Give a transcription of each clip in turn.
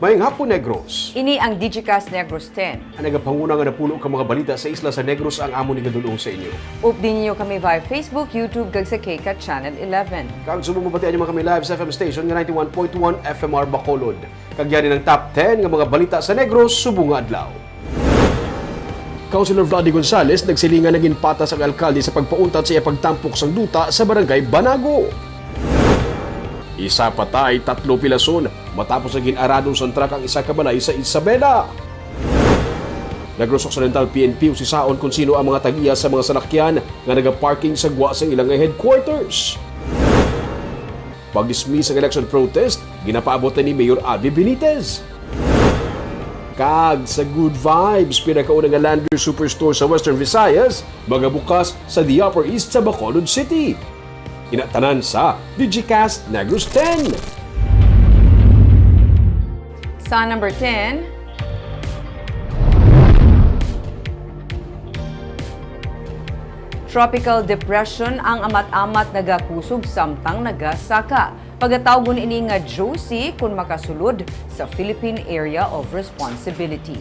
Mayang hapon, Negros. Ini ang Digicast Negros X. Ang nagapanguna nga napulo ka mga balita sa isla sa Negros ang amo ni gadulong sa inyo. Update niyo kami via Facebook, YouTube, kag sa Kika Channel 11. Kag sumo mabatian niyo kami live sa FM station nga 91.1 FMR Bacolod. Kag yan ang top 10 nga mga balita sa Negros subong nga adlaw. Councilor Vladi Gonzales nagsilingan naging patas ang alkalde sa pagpauntat sa iya pagtampok sang duta sa barangay Banago. Isa patay, 3 pilason matapos naging aradong santrak ang isa kabalay sa Isabela. Negros Occidental PNP usisaon kung sino ang mga tagiya sa mga salakyan nga nagaparking sa gwa sa ilang headquarters. Pag-dismiss ang election protest, ginapaabot ni Mayor Abby Benitez. Kag sa good vibes, pinakauna nga Lander Superstore sa Western Visayas, magabukas sa the Upper East sa Bacolod City. Inatanan sa Digicast Negros X. Sa number 10, tropical depression ang amat-amat nagakusog samtang nagasaka. Pagkatawgon ini nga Josie kung makasulod sa Philippine Area of Responsibility.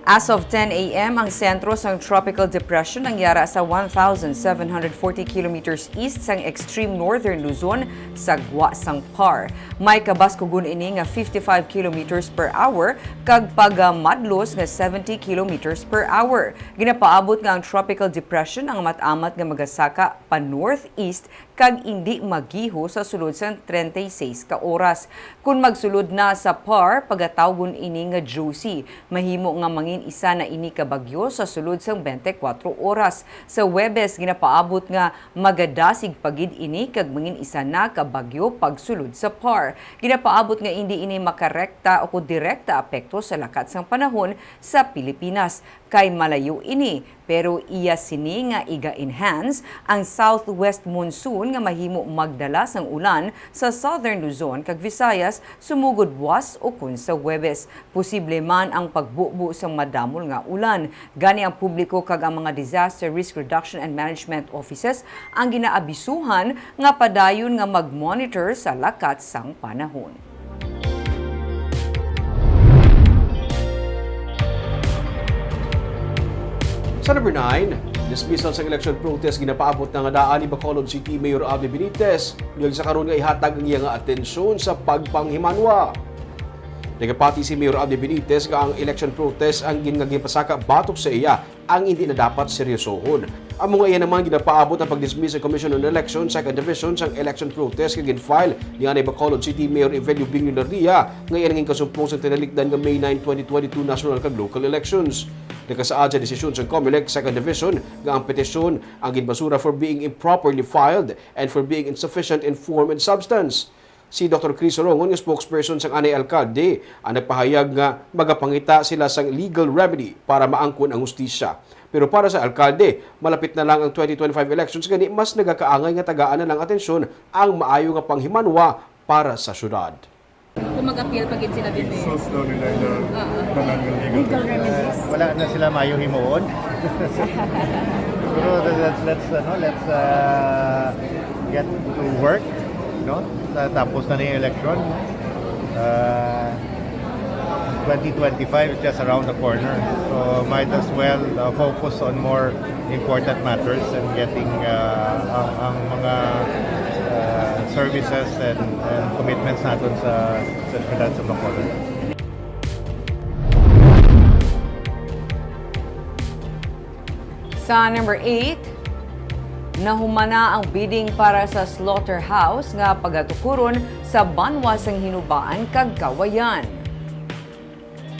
As of 10 a.m., ang sentro sang tropical depression nangyara sa 1,740 kilometers east sang extreme northern Luzon sa gwa sang Par. May kabaskugon ini nga 55 kilometers per hour kag pagamadlos nga 70 kilometers per hour. Ginapaabot nga ang tropical depression ang amat-amat nga magasaka pa northeast kag hindi magiho sa sulod sa 36 ka oras. Kung magsulod na sa Par, pagatawgon ini nga Josie, mahimo nga mangin isa na ini ka bagyo sa sulod sang 24 oras. Sa Huwebes, ginapaabot nga magadasig pagid ini kag mangin isa na ka bagyo pagsulod sa Par. Ginapaabot nga hindi ini makarekta o direkta apekto sa lakat sang panahon sa Pilipinas. Kay malayo ini, pero iya sini nga iga-enhance ang southwest monsoon nga mahimo magdala sang ulan sa southern Luzon kag Visayas sumugod buwas o kun sa Huwebes. Posible man ang pagbubo sang madamol nga ulan. Gani ang publiko kag ang mga disaster risk reduction and management offices ang ginaabisuhan nga padayon nga mag-monitor sa lakat sang panahon. Sa number 9, dismissal sa election protest ginapaabot na nga daan ni Bacolod City Mayor Abby Benitez. Niyag sa karon nga ihatag ang iya nga atensyon sa pagpanghimanwa. Nagapati si Mayor Abby Benitez nga ang election protest ang ginagipasaka batok sa iya ang hindi na dapat seryosohon. Ang mga iya naman ginapaabot ang pag-dismiss sa Commission on Election 2nd Division sa election protest kag gin-file ni anay Bacolod City Mayor Evelio Bingularia nga iya naging kasumpong sa tinalikdan nga May 9, 2022 national kag local elections. Nakasaad sa desisyon sa COMELEC 2nd Division nga ang petisyon ang ginbasura for being improperly filed and for being insufficient in form and substance. Si Dr. Chris Orongon, nga spokesperson sa anay alkalde, ang nagpahayag nga magapangita sila sang legal remedy para maangkon ang hustisya. Pero para sa alkalde, malapit na lang ang 2025 elections gani mas nagakaangay nga tagaan na lang atensyon ang maayo nga panghimanwa para sa syudad. Kung mag-appeal pag sila din eh. So nila na legal remedies. Wala na sila mayo himuon. Pero let's get to work, no? Tapos na yung election. 2025 is just around the corner. So might as well focus on more important matters and getting ang mga services and commitments natin sa syudad sa Bacolod. Sa number 8, nahumana ang bidding para sa slaughterhouse nga pagatukuron sa banwa sang hinubaan kag Kawayan.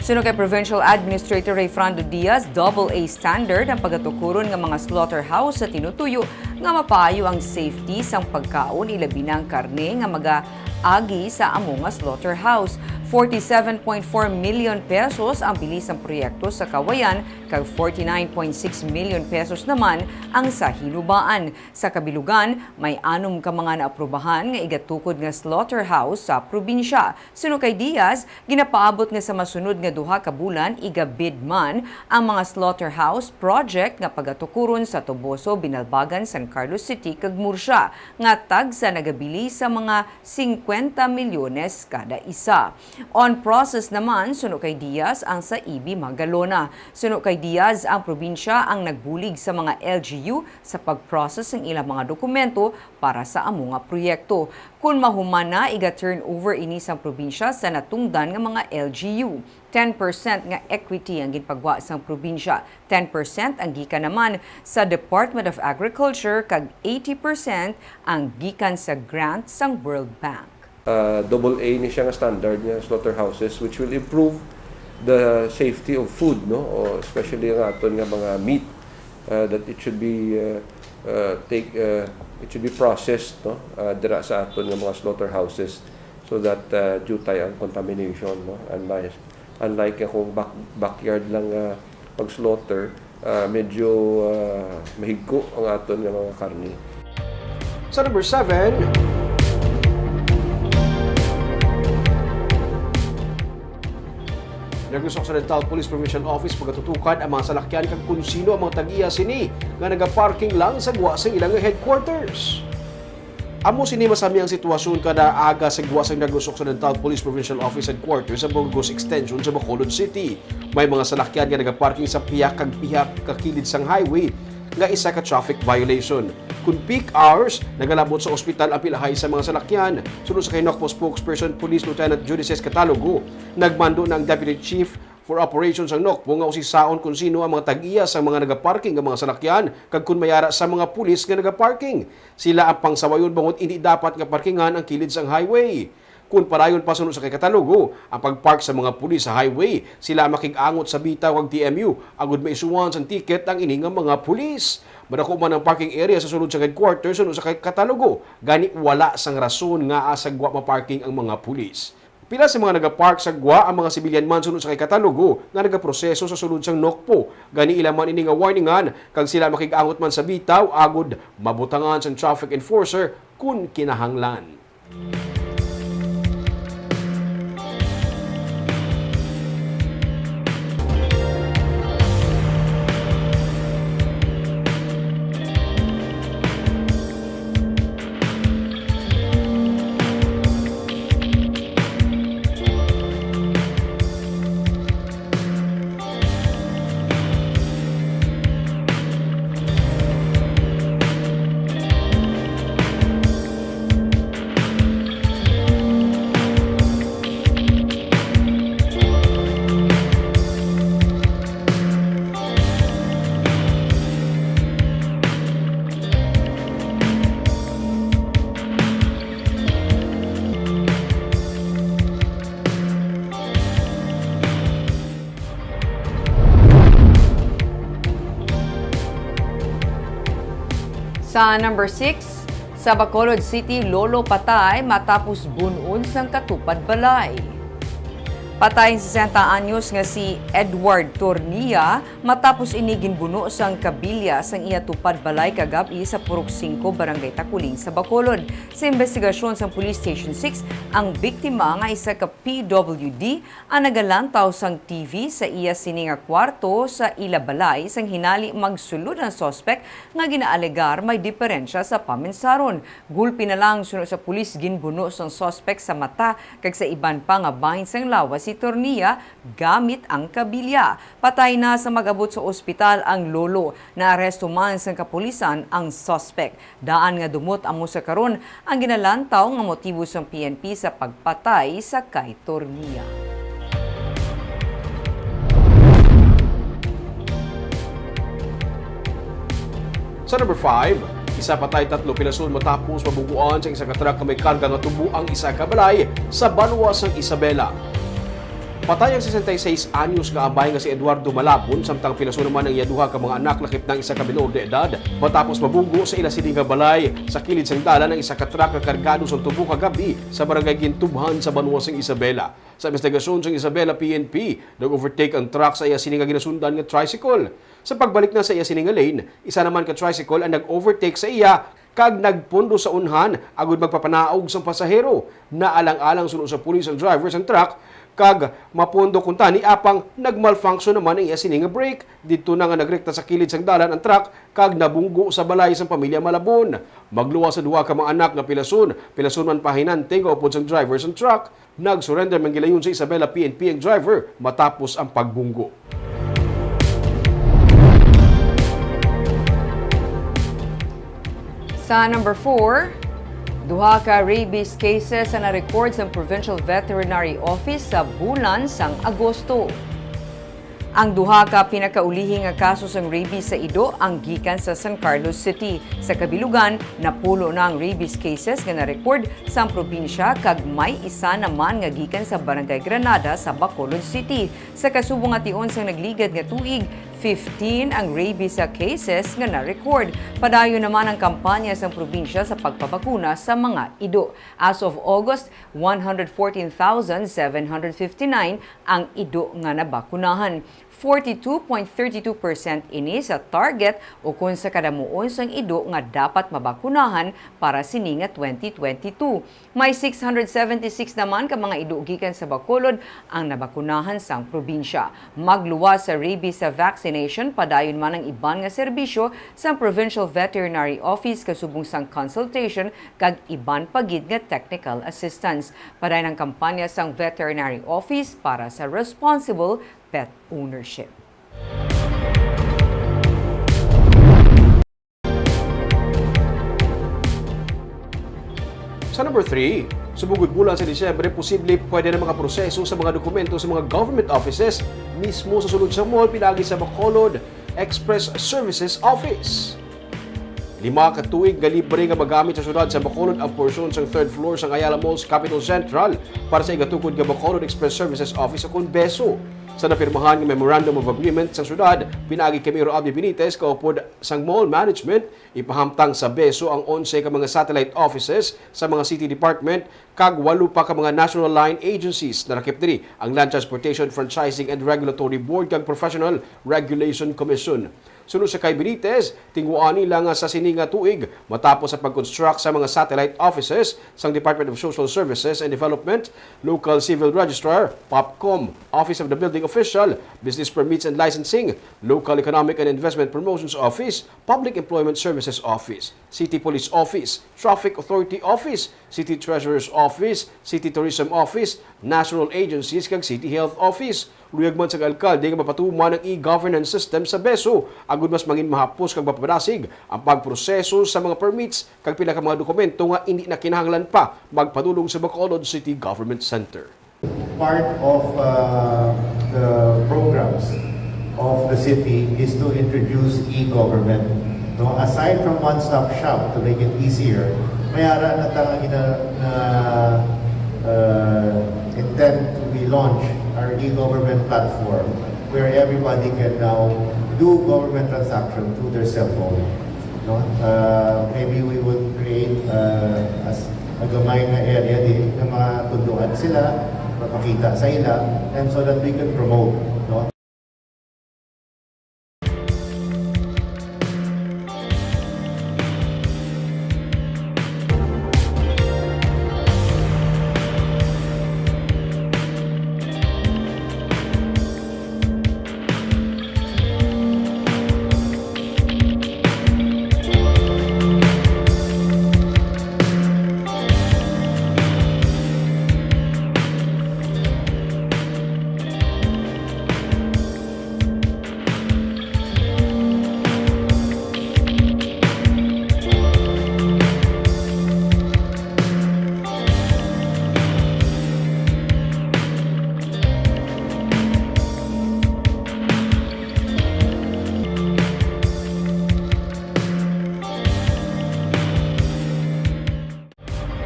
Suno kay Provincial Administrator Rayfrando Diaz, AA standard ang pagatukuron nga mga slaughterhouse sa tinutuyo nga mapayo ang safety sang pagkaon ilabi ng karne nga maga-agi sa amo nga slaughterhouse. 47.4 million pesos ang bilis ng proyekto sa Kawayan, kag 49.6 million pesos naman ang sa Hinubaan. Sa kabilugan, may 6 ka mga naaprubahan nga igatukod nga slaughterhouse sa probinsya. Suno kay Diaz, ginapaabot nga sa masunod nga 2 ka bulan igabid man ang mga slaughterhouse project nga pagatukuron sa Toboso, Binalbagan, San Carlos City kag Murcia nga tag sa nagabili sa mga 50 milyones kada isa. On process naman, suno kay Diaz ang sa EB Magalona. Suno kay Diaz ang probinsya ang nagbulig sa mga LGU sa pag-process ng ilang mga dokumento para sa amo nga proyekto. Kung mahuman na, iga-turnover ini sa probinsya sa natungdan nga mga LGU. 10% nga equity ang ginpagwa sa probinsya. 10% ang gikan naman sa Department of Agriculture kag 80% ang gikan sa grant sa World Bank. AA ni siya nga standard nga slaughterhouses which will improve the safety of food, no, o especially ang aton nga mga meat, that it should be it should be processed, no, dira sa aton nga mga slaughterhouses so that jutay ang contamination, no, unlike kung backyard lang pag-slaughter, medyo mahigko ang aton nga mga karne. Sa number 7, Negros Occidental Police Provincial Office pagatutukan ang mga salakyan kag kung sino ang mga tag-iya sini nga nagaparking lang sa gwa sa ilang headquarters. Amo sini masami ang sitwasyon kada aga sa gwa sa Negros Occidental Police Provincial Office Headquarters sa Burgos Extension sa Bacolod City. May mga salakyan nga nagaparking sa piyak kakilid sang highway nga isa ka traffic violation. Kung peak hours, nagalabot sa ospital ang pilahay sa mga salakyan. Sunod sa kay NOCPO spokesperson Police Lieutenant Judices Catalogo, nagmando ng Deputy Chief for Operations ang NOCPO nga usisaon kung sino ang mga tag-iya sa mga nagaparking ng mga salakyan kag kun mayara sa mga pulis nga nagaparking. Sila ang pangsawayon bangod hindi dapat nga parkingan ang kilid sang highway. Kung parayon pa sunod sa kay Catalogo, ang pagpark sa mga pulis sa highway, sila makig-angot sa bitaw ag TMU, agud maisuwan sang ticket ang ini nga mga pulis. Madako man ang parking area sa sulod sa headquarters sunod sa kay Catalogo, gani wala sang rason nga asagwa maparking ang mga pulis. Pila sa mga nagapark sa gwa ang mga sibilyan man sunod sa kay Catalogo nga nagaproseso sa sulod sang NOCPO. Gani ila man ini nga warningan kag sila makig-angot man sa bitaw agud mabutangan sang traffic enforcer kung kinahanglan. Sa number 6, sa Bacolod City, lolo patay matapos bunon sang katupad balay. Patay 60 anyos nga si Edward Tornia matapos inigin buno sang kabilya sang iya tupad balay kagabi sa Purok 5, Barangay Takuling sa Bacolod. Sa investigasyon sa Police Station 6, ang biktima nga isa ka PWD ang nagalantaw sang TV sa iya sini nga kwarto sa ila balay sang hinali magsulod ang sospek nga ginaalegar may diferensya sa paminsaron. Gulpi na lang sunod sa pulis ginbuno sang sospek sa mata kag sa iban pa nga bahin sang lawas si Tornia gamit ang kabilya. Patay na sa mag-abot sa ospital ang lolo. Naaresto man sa kapulisan ang suspect. Daan nga dumot amo sa karon ang ginalantaw nga motibo sa PNP sa pagpatay sa kay Tornia. Sa number 5, isa patay 3 pinason matapos mabuguan sa isa ka truck na may karga nga tubo ang isa ka balay sa Banwas ng Isabela. Patay ang 66 anyos nga ambay nga si Eduardo Malabon samtang pilaso naman ang iyaduha ka mga anak lakip ng isa ka binoor de edad matapos mabunggo sa ila sini nga balay sa kilid sang dalan ng isa ka truck nga kargado sa tubo ka gabi sa barangay Gintubhan sa Banuasang Isabela. Sa investigasyon sang Isabela PNP, nag-overtake ang truck sa iya sini nga ginasundan nga tricycle. Sa pagbalik na sa iya sini nga lane, isa naman ka tricycle ang nag-overtake sa iya kag nagpundo sa unhan agud magpapanaog sang pasahero. Naalang-alang sunod sa pulis ang driver sang truck kag mapondo kun tani apang nagmalfunction naman ang iya sini nga brake. Dito na nga nagrekta sa kilid sang dalan ang truck kag nabunggo sa balay sang pamilya Malabon. Magluwas sa duha ka mga anak nga pilason man pahinante nga upod sang driver sang truck. Nag-surrender man gilayon sa Isabela PNP ang driver matapos ang pagbunggo. Sa number 4, duha ka rabies cases na na-record sa Provincial Veterinary Office sa bulan sang Agosto. Ang duha ka pinakaulihi nga kaso sang rabies sa ido ang gikan sa San Carlos City. Sa kabilugan, napulo na ang rabies cases nga na-record sa probinsya kag may isa naman nga gikan sa Barangay Granada sa Bacolod City. Sa kasubong nga tion sang nagligad nga tuig, 15 ang rabies sa cases nga na-record. Padayon naman ang kampanya sa probinsya sa pagpabakuna sa mga ido. As of August, 114,759 ang ido nga nabakunahan. 42.32% ini sa target o kung sa kadamuon sang ido nga dapat mabakunahan para sini nga 2022. May 676 naman ka mga ido gikan sa Bacolod ang nabakunahan sang probinsya. Magluwas sa rabies sa vaccination padayon man ang iban nga serbisyo sa Provincial Veterinary Office kasubong sang consultation kag iban pagid nga technical assistance. Padayon ang kampanya sang Veterinary Office para sa responsible pet ownership. Sa number 3, subugod bulan sa Disyembre, posible pwede na makaproseso sa mga dokumento sa mga government offices mismo sa sulod sa mall pinagi sa Bacolod Express Services Office. 5 ka tuig nga libre nga magamit sa syudad sa Bacolod ang porsyon sa 3rd floor sa Ayala Mall's Capital Central para sa igatukod nga Bacolod Express Services Office sa Conbeso. Sa napirmahan ng Memorandum of Agreement sa syudad, pinagi kay Mayor Abby Benitez kaupod sang mall management, ipahamtang sa Beso ang 11 ka mga satellite offices sa mga city department kag 8 pa ka mga national line agencies na nakip diri ang Land Transportation Franchising and Regulatory Board kag Professional Regulation Commission. Sunod sa kay Benitez, tingguan nila nga sa sininga tuig matapos sa pag-construct sa mga satellite offices sang Department of Social Services and Development, Local Civil Registrar, POPCOM, Office of the Building Official, Business Permits and Licensing, Local Economic and Investment Promotions Office, Public Employment Services Office, City Police Office, Traffic Authority Office, City Treasurer's Office, City Tourism Office, National Agencies kag City Health Office. Luyag man sa alkalde nga mapatuman ang e-governance system sa Beso agud mas mangin mahapos kag mapadarasig ang pagproseso sa mga permits kag pila ka mga dokumento nga hindi na kinahanglan pa magpadulong sa Bacolod City Government Center. Part of the programs of the city is to introduce e-government. No, aside from one-stop shop to make it easier, may ara na intend to be launched our e-government platform where everybody can now do government transaction through their cell phone. No? Maybe we would create a gamay na area din na matuduan sila, mapakita sa ila, and so that we can promote. No?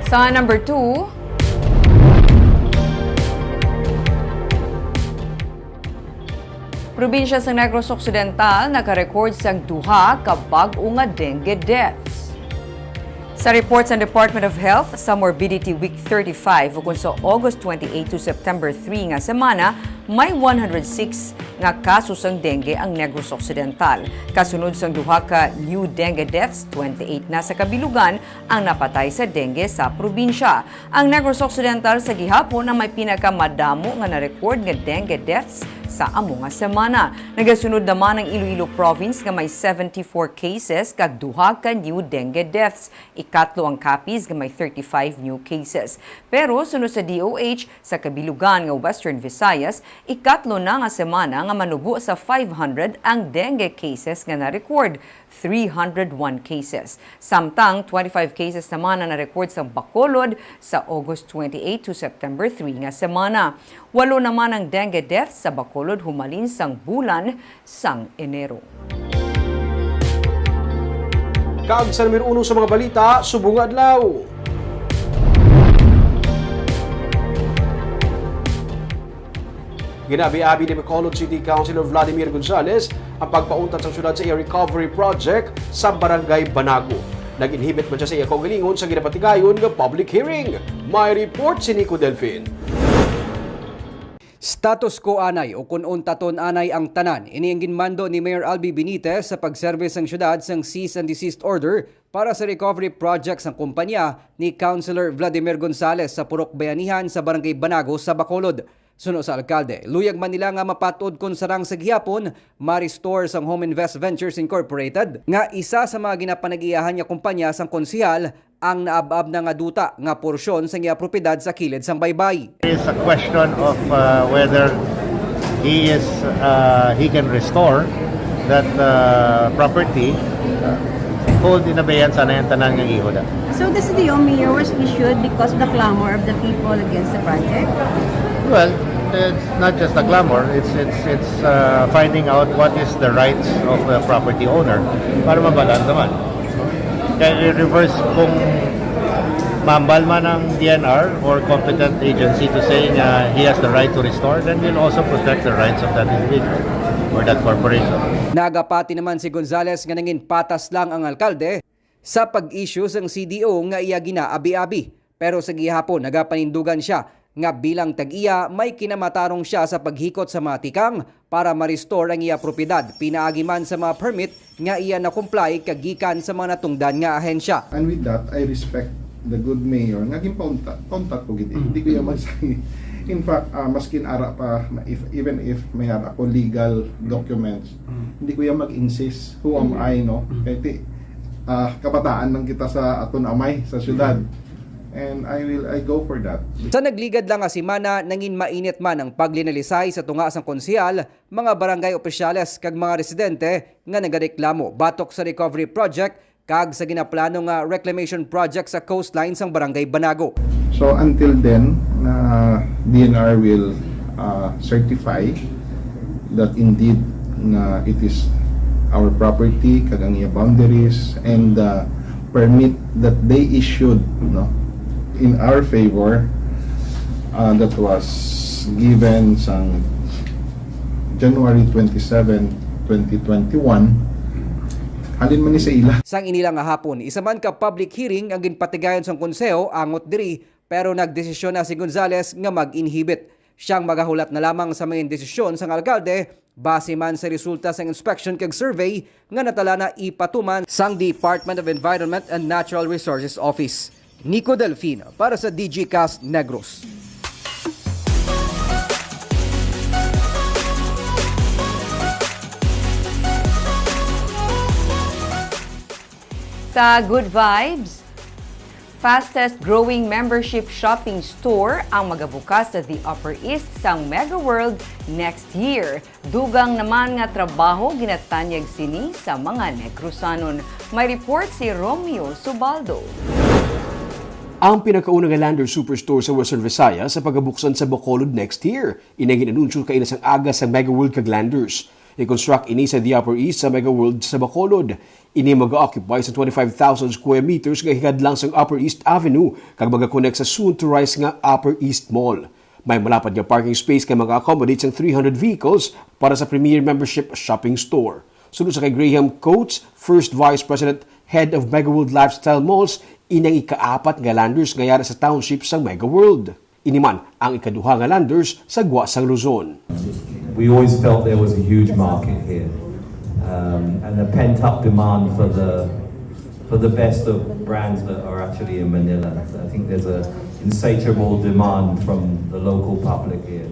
Sa number 2, Probinsya sa Negros Occidental nakarecord sang duha ka bag-o nga dengue deaths. Sa reports ng Department of Health sa Morbidity Week 35 o kung sa August 28 to September 3 nga semana, may 106 nga kaso sang dengue ang Negros Occidental. Kasunod sang duha ka new dengue deaths, 28 na sa kabilugan ang napatay sa dengue sa probinsya. Ang Negros Occidental sa gihapon ang may pinakamadamo nga na-record nga dengue deaths sa amo nga semana. Nagasunod naman ang Iloilo Province nga may 74 cases kag duha ka new dengue deaths. Ikatlo ang Capiz nga may 35 new cases. Pero sunod sa DOH sa kabilugan nga Western Visayas, ikatlo na nga semana nga manubo sa 500 ang dengue cases nga na-record, 301 cases. Samtang 25 cases naman na na-record sa Bacolod sa August 28 to September 3 nga semana. 8 naman ang dengue deaths sa Bacolod humalin sang bulan sang Enero. Kaag sa numero 1 sa mga balita, subong adlaw. Ginabi-abi ni Bacolod City Councilor Vladimir Gonzales ang pagpauntat sa syudad sa Air Recovery Project sa Barangay Banago. Nag-inhibit man siya sa iya kaugalingon sa ginapatigayon ng public hearing. May report si Nico Delfin. Status quo anay o kung untaton anay ang tanan, ini ang ginmando ni Mayor Albi Benitez sa pagserbis ng syudad sang cease and desist order para sa recovery project ng kumpanya ni Councilor Vladimir Gonzales sa Purok Bayanihan sa Barangay Banago sa Bacolod. Suno sa alkalde, luyag man nila nga mapatod kung sarang sa gihapon, ma-restore sang Home Invest Ventures Incorporated, nga isa sa mga ginapanag-iyahan niya kumpanya sang konsihal ang naabab na nga duta nga porsyon sa iya propiedad sa kilid sang baybay. It is a question of whether he can restore that property hold in abeyance na yung tanan ng ihoda. So this DO mayor was issued because of the clamor of the people against the project? Well, it's not just the clamor, it's finding out what is the rights of the property owner para mabalan naman. Kaya i-reverse kung mambal man ng DNR or competent agency to say he has the right to restore, then we'll also protect the rights of that individual or that corporation. Nagapati naman si Gonzales nga nangin patas lang ang alkalde sa pag-issue sang CDO nga iya ginaabi-abi. Pero sa gihapon nagapanindugan siya nga bilang tag-iya may kinamatarong siya sa paghikot sa mga tikang para ma-restore ang iya propiedad. Pinaagi man sa mga permit nga iya na comply kagikan sa mga natungdan nga ahensya. And with that, I respect the good mayor. Naging pauntat po gid. Hindi ko yung magsay. In fact, maskin ara pa, even if may ara ko legal documents, hindi ko yung mag-insist who am I, no? Kahit kabataan lang kita sa aton amay sa syudad. And I go for that. Sa nagligad lang nga si Mana, nangin mainit man ang paglinalisay sa tunga sang konsehal, mga barangay opisyales kag mga residente nga nagareklamo batok sa recovery project kag sa ginaplano nga reclamation project sa coastline sang Barangay Banago. So until then, DNR will certify that indeed it is our property kag ang iya boundaries and the permit that they issued, no, in our favor that was given sang January 27, 2021. Halin man ni sa ila. Sang inila nga hapon, isa man ka public hearing ang ginpatigayon sang konseho angot diri pero nagdesisyon na si Gonzales nga mag-inhibit. Siyang magahulat na lamang sa mga desisyon sang alkalde base man sa resulta sang inspection kag survey nga natala na ipatuman sang Department of Environment and Natural Resources Office. Nico Delfin para sa Digicast Negros. Sa Good Vibes, fastest growing membership shopping store ang magabukas sa the Upper East sang Mega World next year. Dugang naman nga trabaho ginatanyag sini sa mga Negrosanon. May report si Romeo Subaldo. Ang pinakaunang Lander Superstore sa Western Visayas sa pagabuksan sa Bacolod next year. Inagin anunsyo kaina sang aga sa Mega World kag Landers. I-construct ini sa the Upper East sa Mega World sa Bacolod. Ini mag-occupy sa 25,000 square meters nga hikadlang sang Upper East Avenue kag mag-connect sa soon to rise nga Upper East Mall. May malapad nga parking space kay mag-accommodate sang 300 vehicles para sa Premier Membership Shopping Store. Sunod sa kay Graham Coates, First Vice President, Head of Mega World Lifestyle Malls, inang ika-4 nga landers nga yara sa township sang Mega World. Iniman ang ikaduha nga landers sa Gwa sang Luzon. We always felt there was a huge market here, and a pent-up demand for the best of brands that are actually in Manila. I think there's a insatiable demand from the local public here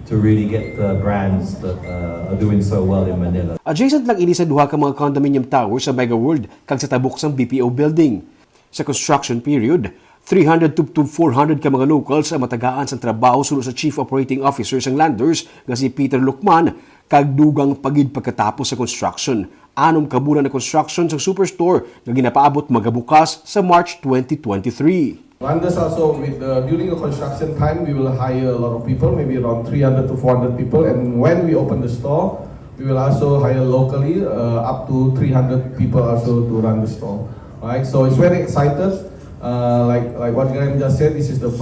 to really get the brands that are doing so well in Manila. Adjacent lang ini sa duha ka mga condominium towers sa Mega World kag sa tabok sang BPO building. Sa construction period, 300 to 400 ka mga locals ang matagaan sa trabaho sulod sa Chief Operating Officer sang Landers nga si Peter Lucman kag dugang pagid pagkatapos sa construction. 6 ka bulan na construction sa superstore nga ginapaabot magabukas sa March 2023. Landers also, during the construction time, we will hire a lot of people, maybe around 300 to 400 people. And when we open the store, we will also hire locally up to 300 people also to run the store. Right? So it's very excited. Like what Graham just said, this is the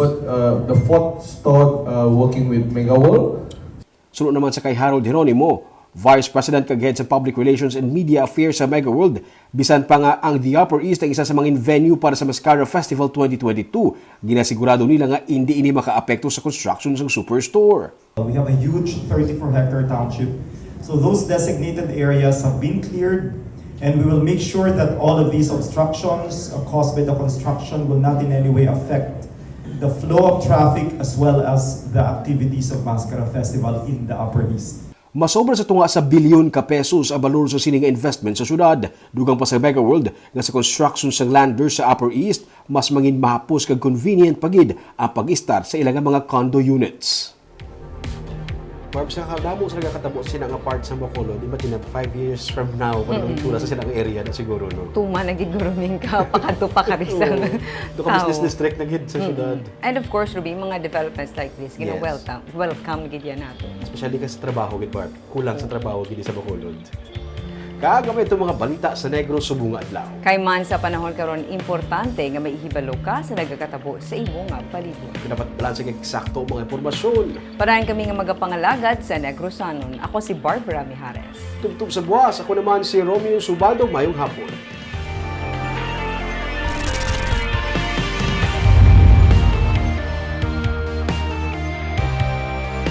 fourth store working with Mega World. Sunod naman sa kay Harold Geronimo, Vice President kag Head sa Public Relations and Media Affairs sa Mega World, bisan pa nga ang The Upper East ang isa sa mga venue para sa Mascara Festival 2022. Ginasigurado nila nga hindi ini makaapekto sa construction ng superstore. We have a huge 34-hectare township. So those designated areas have been cleared, and we will make sure that all of these obstructions caused by the construction will not in any way affect the flow of traffic as well as the activities of Mascara Festival in the Upper East. Masobra sa tunga sa bilyon ka pesos ang balor sa sining investment sa syudad. Dugang pa sa Mega World nga sa construction sa landers sa Upper East, mas mangin mahapos kag convenient pagid ang pag-start sa ilang mga condo units. Barb, sa kadamo sa nagkatabo sila nga part sa Bacolod, di ba 5 years from now, panong tula sa silang area na siguro, no? Tuma nagiguruming ka, pakato pa ka rin sa Doon ka business district na gid sa syudad. And of course, Ruby, mga developments like this, Yes. welcome gid yan nato. Especially kasi sa trabaho, gid Barb. Kulang sa trabaho gid sa Bacolod. Kagamay itong mga balita sa Negros subong nga adlaw. Kay man sa panahon karon importante nga maihibalo ka sa nagakatabo sa imo nga palibot. Dapat balanse kay eksakto mga impormasyon. Parahan kami nga magapangalagad sa Negrosanon. Ako si Barbara Mijares. Tugtog sa buwas, ako naman si Romeo Subaldo, mayong hapon.